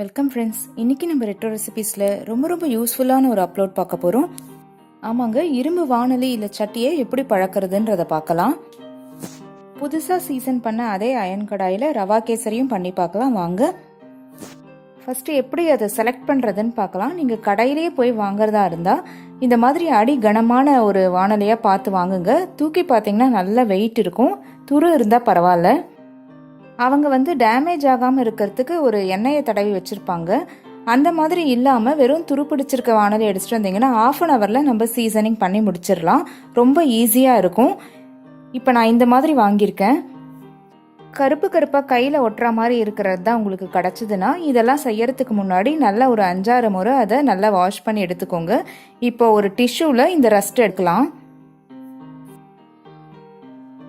Welcome friends. இன்றைக்கி நம்ம retro ரெசிபீஸில் ரொம்ப யூஸ்ஃபுல்லான ஒரு அப்லோட் பார்க்க போகிறோம். ஆமாங்க, இரும்பு வானொலி இல்லை சட்டியை எப்படி பழக்கிறதுன்றதை பார்க்கலாம். புதுசாக சீசன் பண்ண அதே அயன் கடாயில் ரவா கேசரியும் பண்ணி பார்க்கலாம் வாங்க. ஃபஸ்ட்டு எப்படி அதை செலக்ட் பண்ணுறதுன்னு பார்க்கலாம். நீங்கள் கடையிலேயே போய் வாங்குறதா இருந்தால் இந்த மாதிரி அடி கனமான ஒரு வானொலியாக பார்த்து வாங்குங்க. தூக்கி பார்த்தீங்கன்னா நல்ல வெயிட் இருக்கும். துரு இருந்தால் பரவாயில்ல. அவங்க டேமேஜ் ஆகாமல் இருக்கிறதுக்கு ஒரு எண்ணெயை தடவி வச்சுருப்பாங்க. அந்த மாதிரி இல்லாமல் வெறும் துருப்பிடிச்சிருக்க வானொலி எடுத்துகிட்டு வந்தீங்கன்னா 1/2 ஹவரில் நம்ம சீசனிங் பண்ணி முடிச்சிடலாம். ரொம்ப ஈஸியாக இருக்கும். இப்போ நான் இந்த மாதிரி வாங்கியிருக்கேன். கருப்பாக கையில் ஒட்டுற மாதிரி இருக்கிறது தான் உங்களுக்கு கிடச்சிதுன்னா இதெல்லாம் செய்யறதுக்கு முன்னாடி நல்லா ஒரு 5-6 முறை அதை நல்லா வாஷ் பண்ணி எடுத்துக்கோங்க. இப்போ ஒரு டிஷ்யூவில் இந்த ரஸ்ட் எடுக்கலாம்.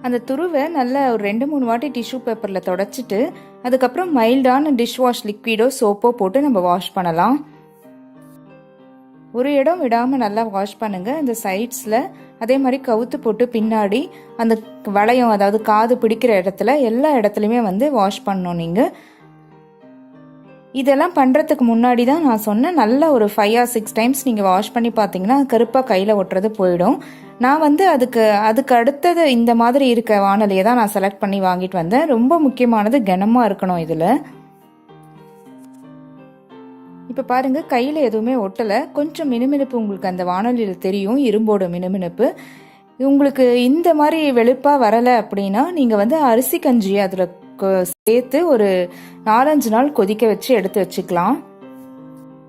அந்த துருவை நல்லா ஒரு 2-3 வாட்டி டிஷ்யூ பேப்பரில் தொடச்சிட்டு அதுக்கப்புறம் மைல்டான டிஷ் வாஷ் லிக்விடோ சோப்போ போட்டு நம்ம வாஷ் பண்ணலாம். ஒரு இடம் விடாமல் நல்லா வாஷ் பண்ணுங்கள். இந்த சைட்ஸில் அதே மாதிரி கவுத்து போட்டு பின்னாடி அந்த வளையம், அதாவது காது பிடிக்கிற இடத்துல எல்லா இடத்துலையுமே வாஷ் பண்ணணும். நீங்கள் இதெல்லாம் பண்ணுறதுக்கு முன்னாடி தான் நான் சொன்னேன், நல்லா ஒரு 5 or 6 டைம்ஸ் நீங்கள் வாஷ் பண்ணி பார்த்தீங்கன்னா கருப்பாக கையில் ஒட்டுறது போயிடும். நான் அதுக்கு அடுத்தது இந்த மாதிரி இருக்க வானொலியை தான் நான் செலக்ட் பண்ணி வாங்கிட்டு வந்தேன். ரொம்ப முக்கியமானது கனமாக இருக்கணும் இதில். இப்போ பாருங்கள், கையில் எதுவுமே ஒட்டலை. கொஞ்சம் மினுமினுப்பு உங்களுக்கு அந்த வானொலியில் தெரியும், இரும்போட மினுமினுப்பு. உங்களுக்கு இந்த மாதிரி வெளுப்பாக வரலை அப்படின்னா நீங்கள் அரிசி கஞ்சி அதில் சேர்த்து ஒரு 4-5 நாள் கொதிக்க வச்சு எடுத்து வச்சுக்கலாம்.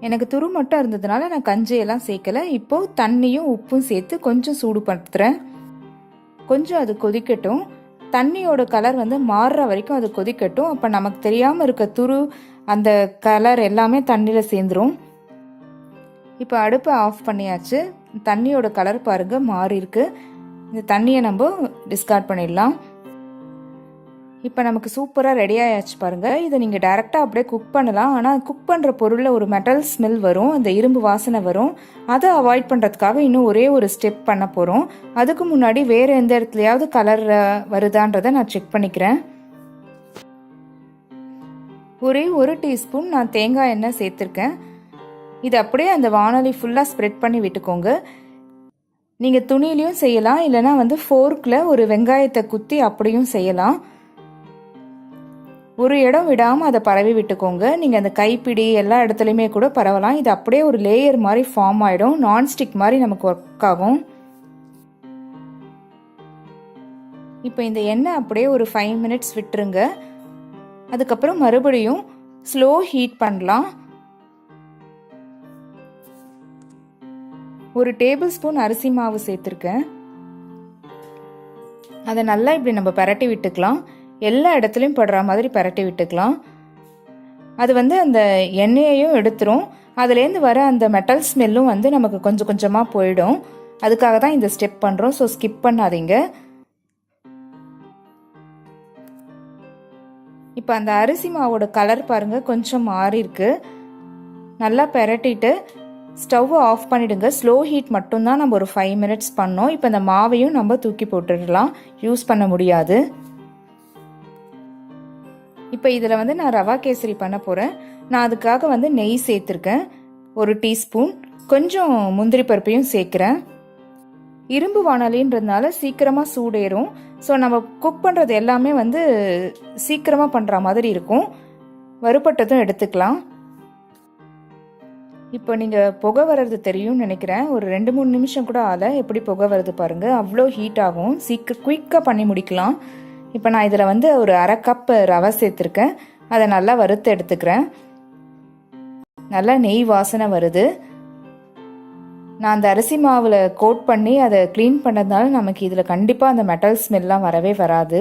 எனக்கு துரு மட்டும் இருந்ததுனால நான் கஞ்சியெல்லாம் சேர்க்கல. இப்போ தண்ணியும் உப்பும் சேர்த்து கொஞ்சம் சூடுபடுத்துறேன். கொஞ்சம் அது கொதிக்கட்டும். தண்ணியோட கலர் மாறுற வரைக்கும் அது கொதிக்கட்டும். அப்போ நமக்கு தெரியாமல் இருக்க துரு அந்த கலர் எல்லாமே தண்ணியில் சேர்ந்துரும். இப்போ அடுப்பை ஆஃப் பண்ணியாச்சு. தண்ணியோட கலர் பாருங்க மாறி இருக்கு. இந்த தண்ணியை நம்ம டிஸ்கார்ட் பண்ணிடலாம். இப்போ நமக்கு சூப்பராக ரெடி ஆயாச்சு பாருங்கள். இதை நீங்கள் டைரெக்டாக அப்படியே குக் பண்ணலாம். ஆனால் குக் பண்ணுற பொருளில் ஒரு மெட்டல் ஸ்மெல் வரும், அந்த இரும்பு வாசனை வரும். அதை அவாய்ட் பண்ணுறதுக்காக இன்னும் ஒரே ஒரு ஸ்டெப் பண்ண போகிறோம். அதுக்கு முன்னாடி வேறு எந்த இடத்துலையாவது கலர் வருதான்றதை நான் செக் பண்ணிக்கிறேன். ஒரே 1 டீஸ்பூன் நான் தேங்காய் எண்ணெய் சேர்த்துருக்கேன். இது அப்படியே அந்த வானொலி ஃபுல்லாக ஸ்ப்ரெட் பண்ணி விட்டுக்கோங்க. நீங்கள் துணியிலையும் செய்யலாம், இல்லைனா ஃபோர்க்கில் ஒரு வெங்காயத்தை குத்தி அப்படியும் செய்யலாம். ஒரு இடம் விடாமல் அதை பரவி விட்டுக்கோங்க. நீங்கள் அந்த கைப்பிடி எல்லா இடத்துலையுமே கூட பரவலாம். இது அப்படியே ஒரு லேயர் மாதிரி ஃபார்ம் ஆகிடும். நான்ஸ்டிக் மாதிரி நமக்கு ஒர்க் ஆகும். இப்போ இந்த எண்ணெய் அப்படியே ஒரு 5 மினிட்ஸ் விட்டுருங்க. அதுக்கப்புறம் மறுபடியும் ஸ்லோ ஹீட் பண்ணலாம். 1 டேபிள் ஸ்பூன் அரிசி மாவு சேர்த்துருக்கேன். அதை நல்லா இப்படி நம்ம பரட்டி விட்டுக்கலாம். எல்லா இடத்துலையும் படுற மாதிரி பரட்டி விட்டுக்கலாம். அது அந்த எண்ணெயையும் எடுத்துரும். அதுலேருந்து வர அந்த மெட்டல் ஸ்மெல்லும் நமக்கு கொஞ்சம் கொஞ்சமாக போயிடும். அதுக்காக தான் இந்த ஸ்டெப் பண்ணுறோம். ஸோ ஸ்கிப் பண்ணாதீங்க. இப்போ அந்த அரிசி மாவோட கலர் பாருங்கள் கொஞ்சம் மாறி இருக்கு. நல்லா பரட்டிட்டு ஸ்டவ் ஆஃப் பண்ணிவிடுங்க. ஸ்லோ ஹீட் மட்டும்தான் நம்ம ஒரு 5 மினிட்ஸ் பண்ணோம். இப்போ இந்த மாவையும் நம்ம தூக்கி போட்டுடலாம், யூஸ் பண்ண முடியாது. இப்போ இதில் நான் ரவா கேசரி பண்ண போகிறேன். நான் அதுக்காக நெய் சேர்த்துருக்கேன் 1 டீஸ்பூன். கொஞ்சம் முந்திரி பருப்பையும் சேர்க்குறேன். இரும்பு வானொலின்றதுனால சீக்கிரமாக சூடேறும். ஸோ நம்ம குக் பண்ணுறது எல்லாமே சீக்கிரமாக பண்ணுற மாதிரி இருக்கும். வறுபட்டதும் எடுத்துக்கலாம். இப்போ நீங்கள் புகை வர்றது தெரியும்னு நினைக்கிறேன். ஒரு 2-3 நிமிஷம் கூட ஆகலை, எப்படி புகை வருது பாருங்கள். அவ்வளோ ஹீட் ஆகும். குயிக்காக பண்ணி முடிக்கலாம். இப்போ நான் இதில் ஒரு 1/2 கப் ரவை சேர்த்துருக்கேன். அதை நல்லா வறுத்து எடுத்துக்கிறேன். நல்லா நெய் வாசனை வருது. நான் அந்த அரிசி மாவில் கோட் பண்ணி அதை க்ளீன் பண்ணதுனால நமக்கு இதில் கண்டிப்பாக அந்த மெட்டல் ஸ்மெல்லாம் வரவே வராது.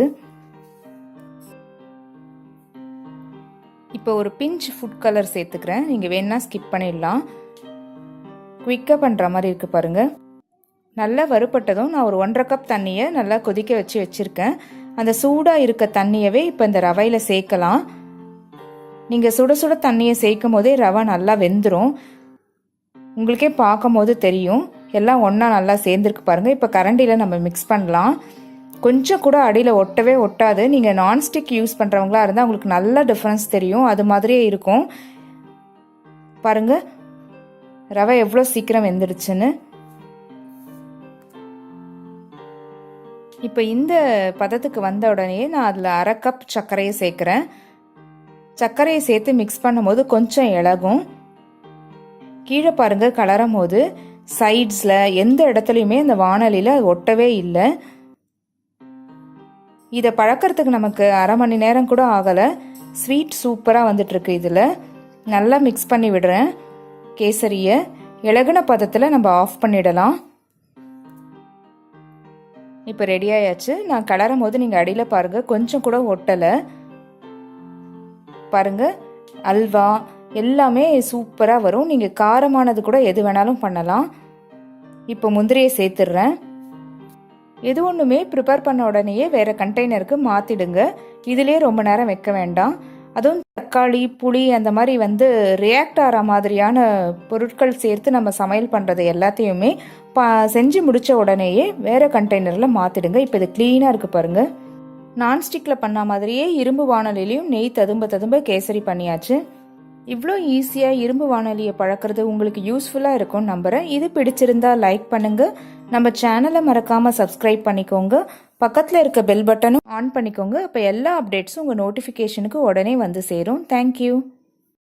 இப்போ ஒரு பிஞ்ச் ஃபுட் கலர் சேர்த்துக்கிறேன். நீங்கள் வேணா ஸ்கிப் பண்ணிடலாம். குயிக்காக பண்ணுற மாதிரி இருக்குது பாருங்கள். நல்லா வறுபட்டதும் நான் ஒரு 1/2 கப் தண்ணியை நல்லா கொதிக்க வச்சுருக்கேன். அந்த சூடாக இருக்க தண்ணியவே இப்போ இந்த ரவையில் சேர்க்கலாம். நீங்கள் சுட சுட தண்ணியை சேர்க்கும் போதே ரவை நல்லா வெந்துடும். உங்களுக்கே பார்க்கும் போது தெரியும் எல்லாம் ஒன்றா நல்லா சேர்ந்துருக்கு பாருங்கள். இப்போ கரண்டியில் நம்ம மிக்ஸ் பண்ணலாம். கொஞ்சம் கூட அடியில் ஒட்டவே ஒட்டாது. நீங்கள் நான்ஸ்டிக் யூஸ் பண்ணுறவங்களா இருந்தால் உங்களுக்கு நல்ல டிஃப்ரென்ஸ் தெரியும். அது மாதிரியே இருக்கும். பாருங்கள் ரவை எவ்வளோ சீக்கிரம் வெந்துடுச்சுன்னு. இப்போ இந்த பதத்துக்கு வந்த உடனே நான் அதில் 1/2 கப் சர்க்கரையை சேர்க்குறேன். சர்க்கரையை சேர்த்து மிக்ஸ் பண்ணும்போது கொஞ்சம் இலகும். கீழே பாருங்கள் கலரும் போது சைட்ஸில் எந்த இடத்துலையுமே இந்த வாணலியில் அது ஒட்டவே இல்லை. இதை பழக்கிறதுக்கு நமக்கு 1/2 மணி நேரம் கூட ஆகலை. ஸ்வீட் சூப்பராக வந்துட்டுருக்கு. இதில் நல்லா மிக்ஸ் பண்ணி விடுறேன். கேசரியை இலகுன பதத்தில் நம்ம ஆஃப் பண்ணிடலாம். இப்போ ரெடி ஆயாச்சு. நான் கலரும் போது நீங்கள் அடியில் பாருங்கள் கொஞ்சம் கூட ஒட்டலை. பாருங்கள் அல்வா எல்லாமே சூப்பராக வரும். நீங்கள் காரமானது கூட எது வேணாலும் பண்ணலாம். இப்போ முந்திரியை சேர்த்துடுறேன். எது ஒன்றுமே ப்ரிப்பேர் பண்ண உடனேயே வேறு கண்டெய்னருக்கு மாற்றிடுங்க. இதிலே ரொம்ப நேரம் வைக்க வேண்டாம். அதுவும் தக்காளி புளி அந்த மாதிரி ரியாக்ட் ஆகிற மாதிரியான பொருட்கள் சேர்த்து நம்ம சமையல் பண்ணுறது எல்லாத்தையுமே செஞ்சு முடித்த உடனேயே வேறு கண்டெய்னரில் மாற்றிடுங்க. இப்போ இது க்ளீனாக இருக்குது பாருங்கள். நான்ஸ்டிக்கில் பண்ண மாதிரியே இரும்பு வாணலிலையும் நெய் ததும்ப கேசரி பண்ணியாச்சு. இவ்வளோ ஈஸியாக இரும்பு வாணலியை பழக்கிறது உங்களுக்கு யூஸ்ஃபுல்லாக இருக்கும்னு நம்புகிறேன். இது பிடிச்சிருந்தா லைக் பண்ணுங்கள். நம்ம சேனலை மறக்காமல் சப்ஸ்கிரைப் பண்ணிக்கோங்க. பக்கத்தில் இருக்க பெல் பட்டனும் ஆன் பண்ணிக்கோங்க. அப்போ எல்லா அப்டேட்ஸும் உங்கள் நோட்டிஃபிகேஷனுக்கு உடனே வந்து சேரும். தேங்க்யூ.